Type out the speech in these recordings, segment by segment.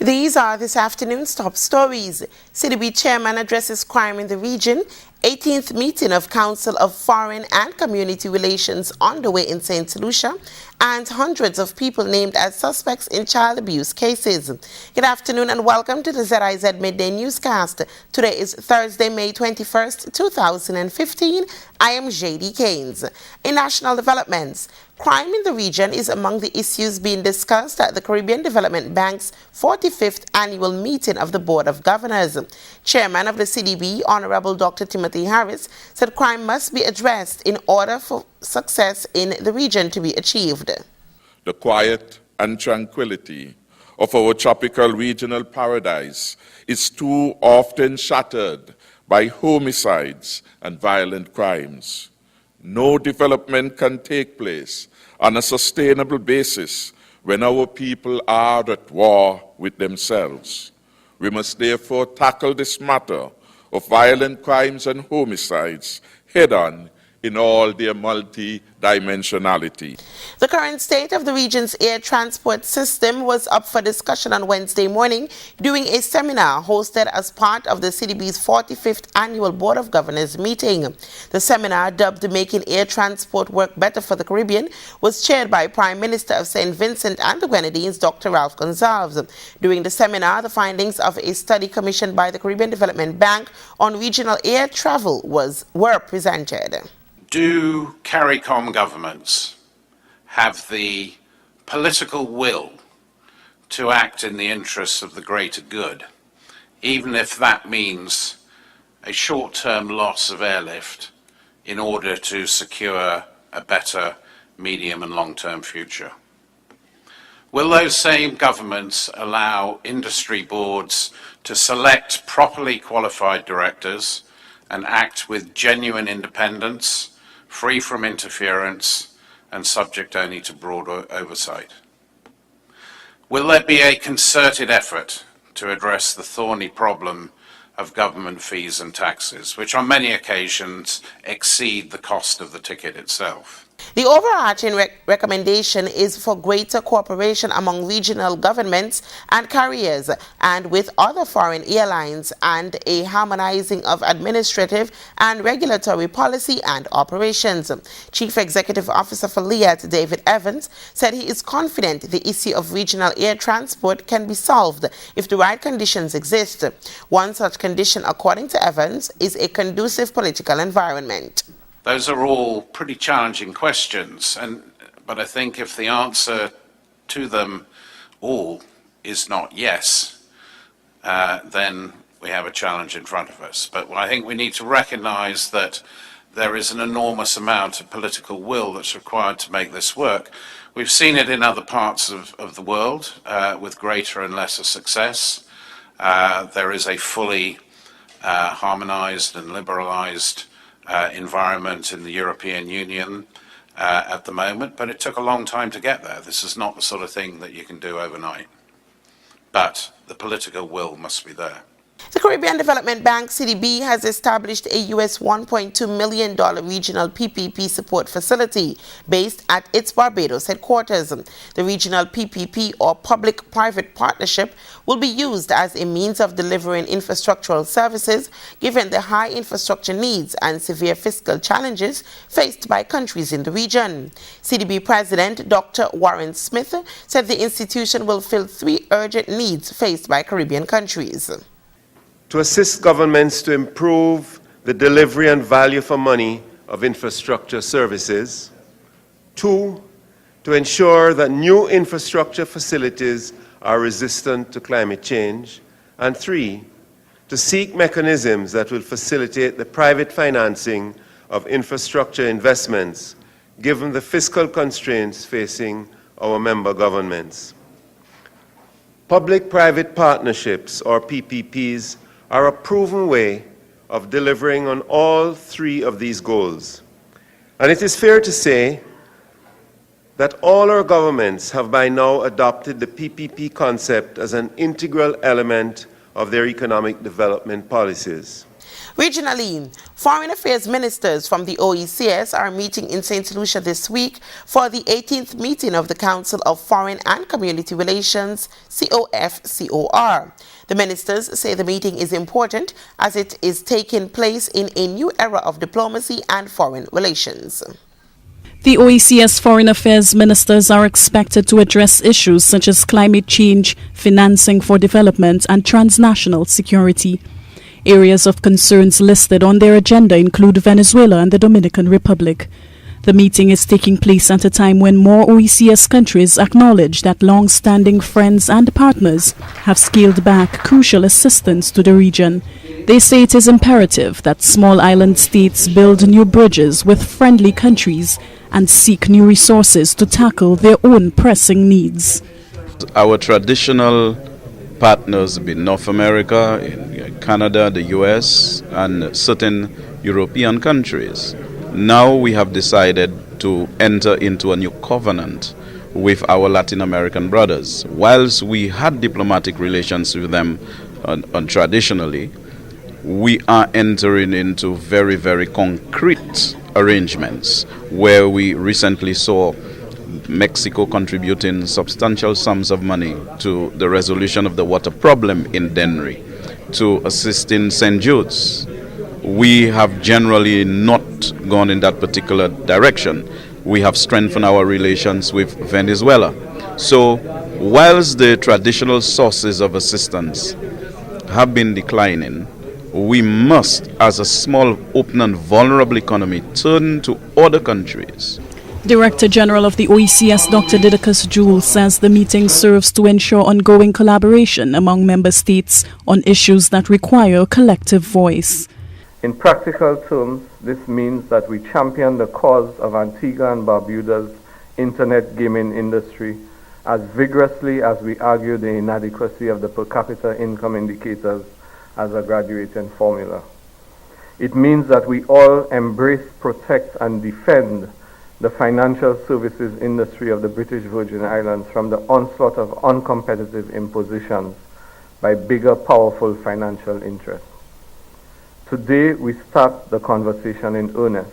These are this afternoon's top stories. CDB chairman addresses crime in the region. 18th meeting of Council of Foreign and Community Relations underway in St. Lucia, and hundreds of people named as suspects in child abuse cases. Good afternoon and welcome to the ZIZ Midday Newscast. Today is Thursday, May 21st, 2015. I am JD Keynes. In national developments, crime in the region is among the issues being discussed at the Caribbean Development Bank's 45th annual meeting of the Board of Governors. Chairman of the CDB, Honorable Dr. Timothy Harris, said crime must be addressed in order for success in the region to be achieved. The quiet and tranquility of our tropical regional paradise is too often shattered by homicides and violent crimes. No development can take place on a sustainable basis when our people are at war with themselves. We must therefore tackle this matter of violent crimes and homicides head-on in all their multi-dimensionality. The current state of the region's air transport system was up for discussion on Wednesday morning during a seminar hosted as part of the CDB's 45th annual Board of Governors meeting. The seminar, dubbed Making Air Transport Work Better for the Caribbean, was chaired by Prime Minister of St. Vincent and the Grenadines, Dr. Ralph Gonsalves. During the seminar, the findings of a study commissioned by the Caribbean Development Bank on regional air travel were presented. Do CARICOM governments have the political will to act in the interests of the greater good, even if that means a short-term loss of airlift in order to secure a better medium and long-term future? Will those same governments allow industry boards to select properly qualified directors and act with genuine independence, free from interference and subject only to broad oversight? Will there be a concerted effort to address the thorny problem of government fees and taxes, which on many occasions exceed the cost of the ticket itself? The overarching recommendation is for greater cooperation among regional governments and carriers and with other foreign airlines, and a harmonizing of administrative and regulatory policy and operations. Chief Executive Officer for LIAT, David Evans, said he is confident the issue of regional air transport can be solved if the right conditions exist. One such condition, according to Evans, is a conducive political environment. Those are all pretty challenging questions, but I think if the answer to them all is not yes, then we have a challenge in front of us. But I think we need to recognize that there is an enormous amount of political will that's required to make this work. We've seen it in other parts of the world with greater and lesser success. There is a fully harmonized and liberalized environment in the European Union at the moment, but it took a long time to get there. This is not the sort of thing that you can do overnight. But the political will must be there. The Caribbean Development Bank, CDB, has established a US $1.2 million regional PPP support facility based at its Barbados headquarters. The regional PPP, or public-private partnership, will be used as a means of delivering infrastructural services given the high infrastructure needs and severe fiscal challenges faced by countries in the region. CDB President Dr. Warren Smith said the institution will fill 3 urgent needs faced by Caribbean countries: to assist governments to improve the delivery and value for money of infrastructure services. 2, to ensure that new infrastructure facilities are resistant to climate change. And 3, to seek mechanisms that will facilitate the private financing of infrastructure investments, given the fiscal constraints facing our member governments. Public-private partnerships, or PPPs, are a proven way of delivering on all 3 of these goals. And it is fair to say that all our governments have by now adopted the PPP concept as an integral element of their economic development policies. Regionally, foreign affairs ministers from the OECS are meeting in St. Lucia this week for the 18th meeting of the Council of Foreign and Community Relations, COF-COR. The ministers say the meeting is important as it is taking place in a new era of diplomacy and foreign relations. The OECS foreign affairs ministers are expected to address issues such as climate change, financing for development, and transnational security. Areas of concerns listed on their agenda include Venezuela and the Dominican Republic. The meeting is taking place at a time when more OECS countries acknowledge that long-standing friends and partners have scaled back crucial assistance to the region. They say it is imperative that small island states build new bridges with friendly countries and seek new resources to tackle their own pressing needs. Our traditional partners be North America, in Canada, the US, and certain European countries. Now we have decided to enter into a new covenant with our Latin American brothers. Whilst we had diplomatic relations with them traditionally, we are entering into very, very concrete arrangements where we recently saw Mexico contributing substantial sums of money to the resolution of the water problem in Dennery, to assist in St. Jude's. We have generally not gone in that particular direction. We have strengthened our relations with Venezuela. So, whilst the traditional sources of assistance have been declining, we must, as a small, open and vulnerable economy, turn to other countries. Director General of the OECS, Dr. Didacus Jewell, says the meeting serves to ensure ongoing collaboration among member states on issues that require a collective voice. In practical terms, this means that we champion the cause of Antigua and Barbuda's internet gaming industry as vigorously as we argue the inadequacy of the per capita income indicators as a graduating formula. It means that we all embrace, protect, and defend the financial services industry of the British Virgin Islands from the onslaught of uncompetitive impositions by bigger, powerful financial interests. Today, we start the conversation in earnest.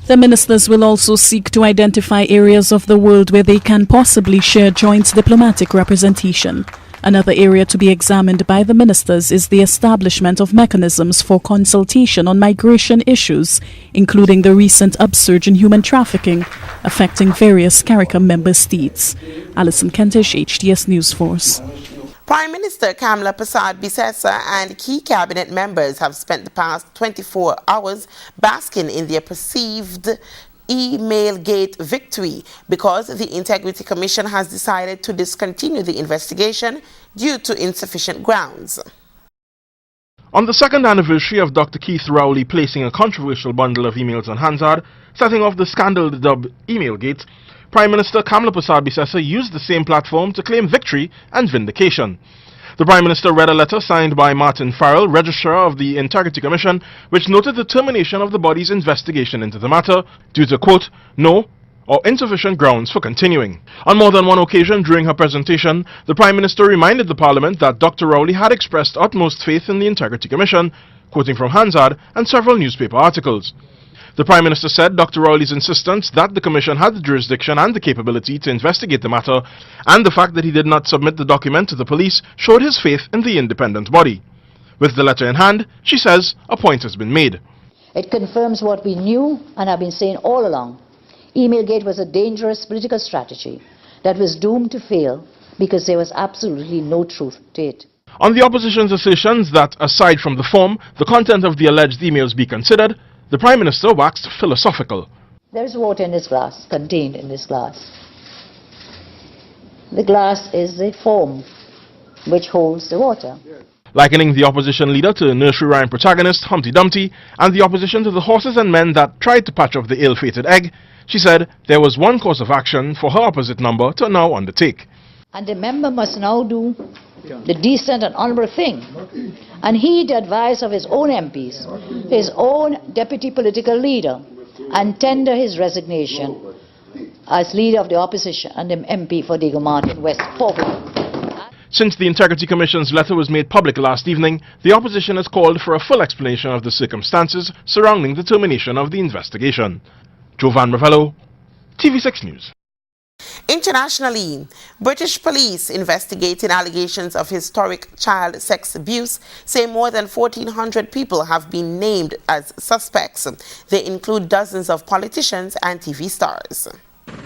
The ministers will also seek to identify areas of the world where they can possibly share joint diplomatic representation. Another area to be examined by the ministers is the establishment of mechanisms for consultation on migration issues, including the recent upsurge in human trafficking affecting various CARICOM member states. Alison Kentish, HTS News Force. Prime Minister Kamla Persad-Bissessar and key cabinet members have spent the past 24 hours basking in their perceived email gate victory because the Integrity Commission has decided to discontinue the investigation due to insufficient grounds. On the second anniversary of Dr. Keith Rowley placing a controversial bundle of emails on Hansard, setting off the scandal dubbed Emailgate, Prime Minister Kamla Persad-Bissessar used the same platform to claim victory and vindication. The Prime Minister read a letter signed by Martin Farrell, Registrar of the Integrity Commission, which noted the termination of the body's investigation into the matter due to, quote, no or insufficient grounds for continuing. On more than one occasion during her presentation, the Prime Minister reminded the Parliament that Dr. Rowley had expressed utmost faith in the Integrity Commission, quoting from Hansard and several newspaper articles. The Prime Minister said Dr. Rowley's insistence that the Commission had the jurisdiction and the capability to investigate the matter, and the fact that he did not submit the document to the police, showed his faith in the independent body. With the letter in hand, she says a point has been made. It confirms what we knew and have been saying all along. Emailgate was a dangerous political strategy that was doomed to fail because there was absolutely no truth to it. On the opposition's assertions that, aside from the form, the content of the alleged emails be considered, the Prime Minister waxed philosophical. There is water in this glass, contained in this glass. The glass is the form which holds the water. Likening the opposition leader to nursery rhyme protagonist Humpty Dumpty and the opposition to the horses and men that tried to patch off the ill-fated egg, she said there was one course of action for her opposite number to now undertake. And the member must now do the decent and honourable thing and heed the advice of his own MPs, his own deputy political leader, and tender his resignation as leader of the opposition and the MP for Diego Martin West. Since the Integrity Commission's letter was made public last evening, the opposition has called for a full explanation of the circumstances surrounding the termination of the investigation. Jovan Ravello, TV6 News. Internationally, British police investigating allegations of historic child sex abuse say more than 1,400 people have been named as suspects. They include dozens of politicians and TV stars.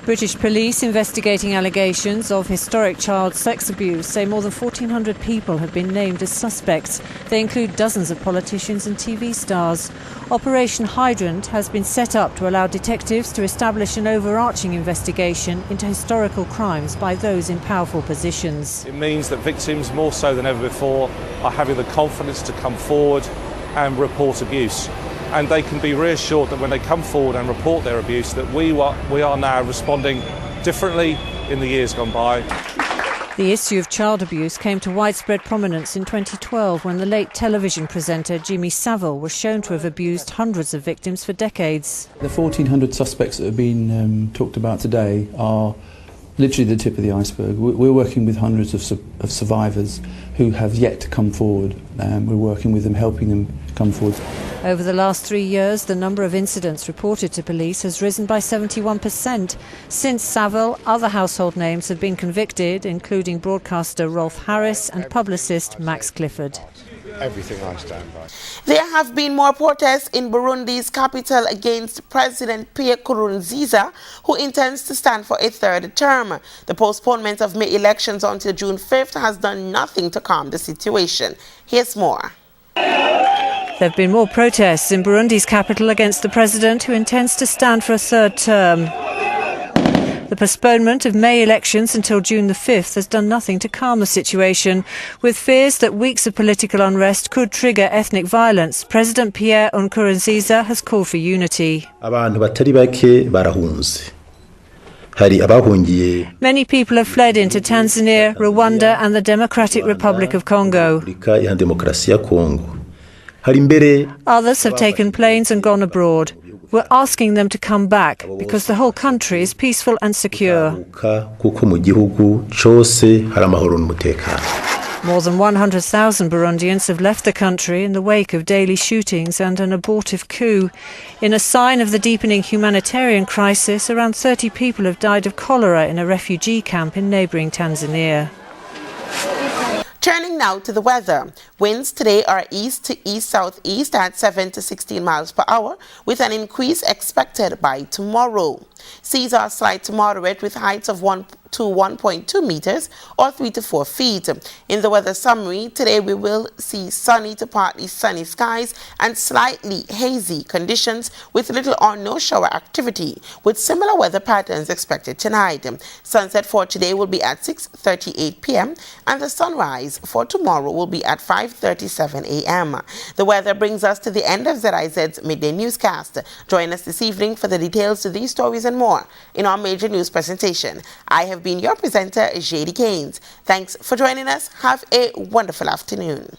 British police investigating allegations of historic child sex abuse say more than 1,400 people have been named as suspects. They include dozens of politicians and TV stars. Operation Hydrant has been set up to allow detectives to establish an overarching investigation into historical crimes by those in powerful positions. It means that victims, more so than ever before, are having the confidence to come forward and report abuse. And they can be reassured that when they come forward and report their abuse, that we are now responding differently in the years gone by. The issue of child abuse came to widespread prominence in 2012 when the late television presenter Jimmy Savile was shown to have abused hundreds of victims for decades. The 1,400 suspects that have been talked about today are literally the tip of the iceberg. We're working with hundreds of survivors who have yet to come forward. We're working with them, helping them come forward. Over the last 3 years, the number of incidents reported to police has risen by 71%. Since Savile, other household names have been convicted, including broadcaster Rolf Harris and publicist Max Clifford. Everything I stand by. There have been more protests in Burundi's capital against President Pierre Nkurunziza, who intends to stand for a third term. The postponement of May elections until June 5th has done nothing to calm the situation. Here's more. There have been more protests in Burundi's capital against the president, who intends to stand for a third term. The postponement of May elections until June the 5th has done nothing to calm the situation. With fears that weeks of political unrest could trigger ethnic violence, President Pierre Nkurunziza has called for unity. Many people have fled into Tanzania, Rwanda and the Democratic Republic of Congo. Others have taken planes and gone abroad. We're asking them to come back because the whole country is peaceful and secure. More than 100,000 Burundians have left the country in the wake of daily shootings and an abortive coup. In a sign of the deepening humanitarian crisis, around 30 people have died of cholera in a refugee camp in neighbouring Tanzania. Turning now to the weather. Winds today are east to east-southeast at 7 to 16 miles per hour, with an increase expected by tomorrow. Seas are slight to moderate with heights of 1 to 1.2 meters or 3 to 4 feet. In the weather summary, today we will see sunny to partly sunny skies and slightly hazy conditions with little or no shower activity, with similar weather patterns expected tonight. Sunset for today will be at 6:38 p.m. and the sunrise for tomorrow will be at 5:37 a.m. The weather brings us to the end of ZIZ's Midday Newscast. Join us this evening for the details to these stories and more in our major news presentation. I have been your presenter, JD Keynes. Thanks for joining us. Have a wonderful afternoon.